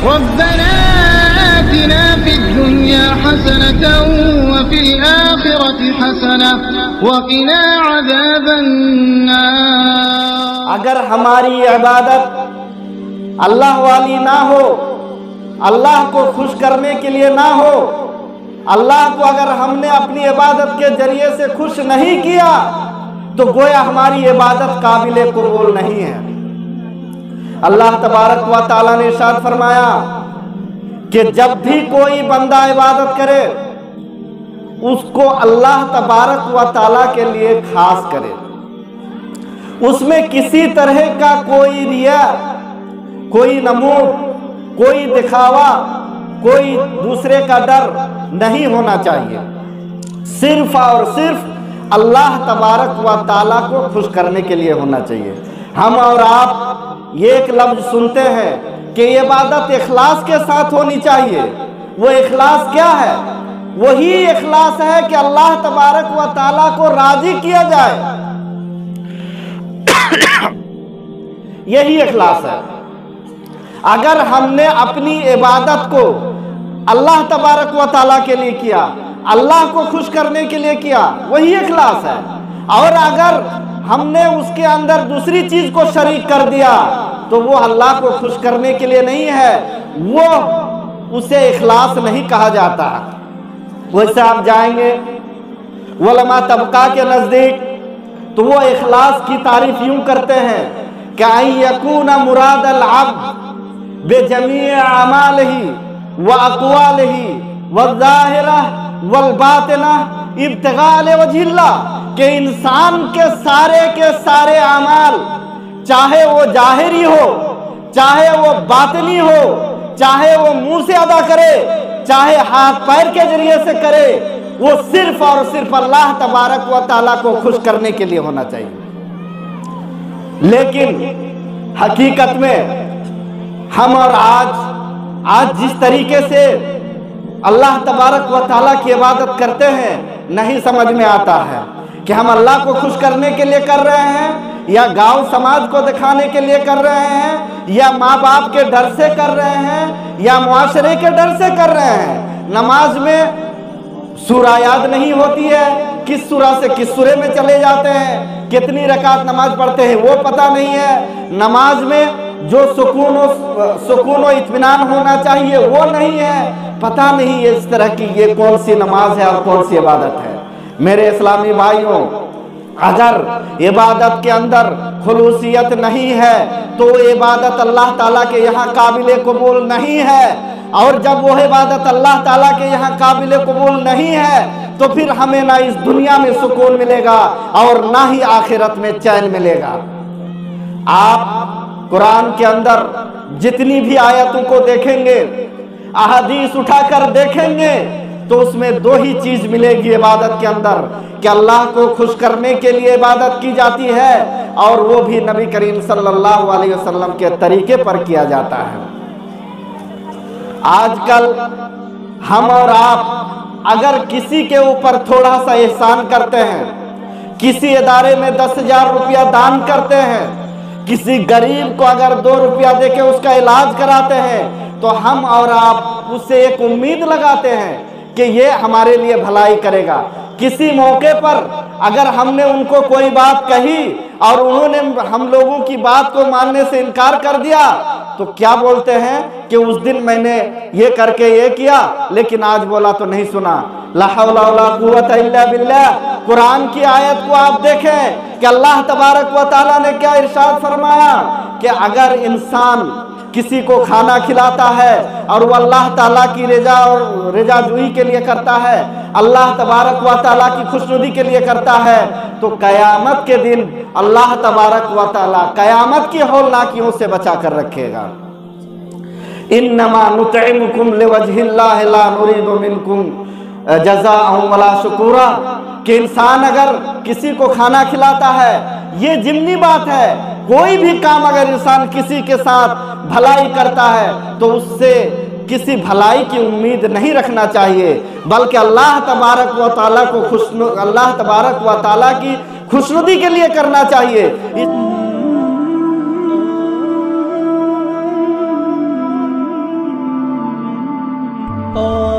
ربنا آتنا في الدنيا حسنة وفي الآخرة حسنة وقنا عذاب النار۔ اگر ہماری عبادت اللہ والی نہ ہو، اللہ کو خوش کرنے کے لیے نہ ہو، اللہ کو اگر ہم نے اپنی عبادت کے ذریعے سے خوش نہیں کیا تو گویا ہماری عبادت قابل قبول نہیں ہے۔ اللہ تبارک و تعالیٰ نے ارشاد فرمایا کہ جب بھی کوئی بندہ عبادت کرے اس کو اللہ تبارک و تعالیٰ کے لیے خاص کرے، اس میں کسی طرح کا کوئی ریا، کوئی نمود، کوئی دکھاوا، کوئی دوسرے کا ڈر نہیں ہونا چاہیے، صرف اور صرف اللہ تبارک و تعالیٰ کو خوش کرنے کے لیے ہونا چاہیے۔ ہم اور آپ یہ ایک لفظ سنتے ہیں کہ یہ عبادت اخلاص کے ساتھ ہونی چاہیے۔ وہ اخلاص کیا ہے؟ وہی اخلاص ہے کہ اللہ تبارک و تعالیٰ کو راضی کیا جائے، یہی اخلاص ہے۔ اگر ہم نے اپنی عبادت کو اللہ تبارک و تعالیٰ کے لیے کیا، اللہ کو خوش کرنے کے لیے کیا، وہی اخلاص ہے۔ اور اگر ہم نے اس کے اندر دوسری چیز کو شریک کر دیا تو وہ اللہ کو خوش کرنے کے لیے نہیں ہے، وہ اسے اخلاص نہیں کہا جاتا۔ ویسے آپ جائیں گے علماء طبقہ کے نزدیک تو وہ اخلاص کی تعریف یوں کرتے ہیں کہ ان یکون مراد العبد بجمیع اعمالہ واقوالہ والظاہرہ والباطنہ ابتغاء وجہ اللہ، کہ انسان کے سارے اعمال، چاہے وہ ظاہری ہو، چاہے وہ باطنی ہو، چاہے وہ منہ سے ادا کرے، چاہے ہاتھ پیر کے ذریعے سے کرے، وہ صرف اور صرف اللہ تبارک و تعالیٰ کو خوش کرنے کے لیے ہونا چاہیے۔ لیکن حقیقت میں ہم اور آج جس طریقے سے اللہ تبارک و تعالیٰ کی عبادت کرتے ہیں نہیں سمجھ میں آتا ہے کہ ہم اللہ کو خوش کرنے کے لیے کر رہے ہیں یا گاؤں سماج کو دکھانے کے لیے کر رہے ہیں یا ماں باپ کے ڈر سے کر رہے ہیں یا معاشرے کے ڈر سے کر رہے ہیں۔ نماز میں سورہ یاد نہیں ہوتی ہے، کس سورہ سے کس سورے میں چلے جاتے ہیں، کتنی رکعت نماز پڑھتے ہیں وہ پتہ نہیں ہے، نماز میں جو سکون و اطمینان ہونا چاہیے وہ نہیں ہے، پتہ نہیں اس طرح کی یہ کون سی نماز ہے اور کون سی عبادت ہے۔ میرے اسلامی بھائیوں، اگر عبادت کے اندر خلوصیت نہیں ہے تو وہ عبادت اللہ تعالیٰ کے یہاں قابل قبول نہیں ہے، اور جب وہ عبادت اللہ تعالیٰ کے یہاں قابل قبول نہیں ہے تو پھر ہمیں نہ اس دنیا میں سکون ملے گا اور نہ ہی آخرت میں چین ملے گا۔ آپ قرآن کے اندر جتنی بھی آیتوں کو دیکھیں گے، احادیث اٹھا کر دیکھیں گے تو اس میں دو ہی چیز ملے گی عبادت کے اندر، کہ اللہ کو خوش کرنے کے لیے عبادت کی جاتی ہے اور وہ بھی نبی کریم صلی اللہ علیہ وسلم کے طریقے پر کیا جاتا ہے۔ آج کل ہم اور آپ اگر کسی کے اوپر تھوڑا سا احسان کرتے ہیں، کسی ادارے میں 10,000 روپیہ دان کرتے ہیں، کسی غریب کو اگر 2 روپیہ دے کے اس کا علاج کراتے ہیں تو ہم اور آپ اس سے ایک امید لگاتے ہیں کہ یہ ہمارے لیے بھلائی کرے گا۔ کسی موقع پر اگر ہم نے ان کو کوئی بات کہی اور انہوں نے ہم لوگوں کی بات کو ماننے سے انکار کر دیا تو کیا بولتے ہیں کہ اس دن میں نے یہ کر کے یہ کیا لیکن آج بولا تو نہیں سنا۔ لا حول ولا قوت الا باللہ۔ قرآن کی آیت کو آپ دیکھیں کہ اللہ تبارک و تعالیٰ نے کیا ارشاد فرمایا کہ اگر انسان کسی کو کھانا کھلاتا ہے اور وہ اللہ تعالیٰ کی رضا اور رضا جوئی کے لیے کرتا ہے، اللہ تبارک و تعالیٰ کی خوشنودی کے لیے کرتا ہے، تو قیامت کے دن اللہ تبارک و تعالیٰ قیامت کی ہولناکیوں سے بچا کر رکھے گا۔ انما نطعمکم لوجہ اللہ لا نرید منکم جزاء ولا شکورا، کہ انسان اگر کسی کو کھانا کھلاتا ہے یہ ضمنی بات ہے، کوئی بھی کام اگر انسان کسی کے ساتھ بھلائی کرتا ہے تو اس سے کسی بھلائی کی امید نہیں رکھنا چاہیے، بلکہ اللہ تبارک و تعالیٰ کو اللہ تبارک و تعالیٰ کی خوشنودی کے لیے کرنا چاہیے۔ اور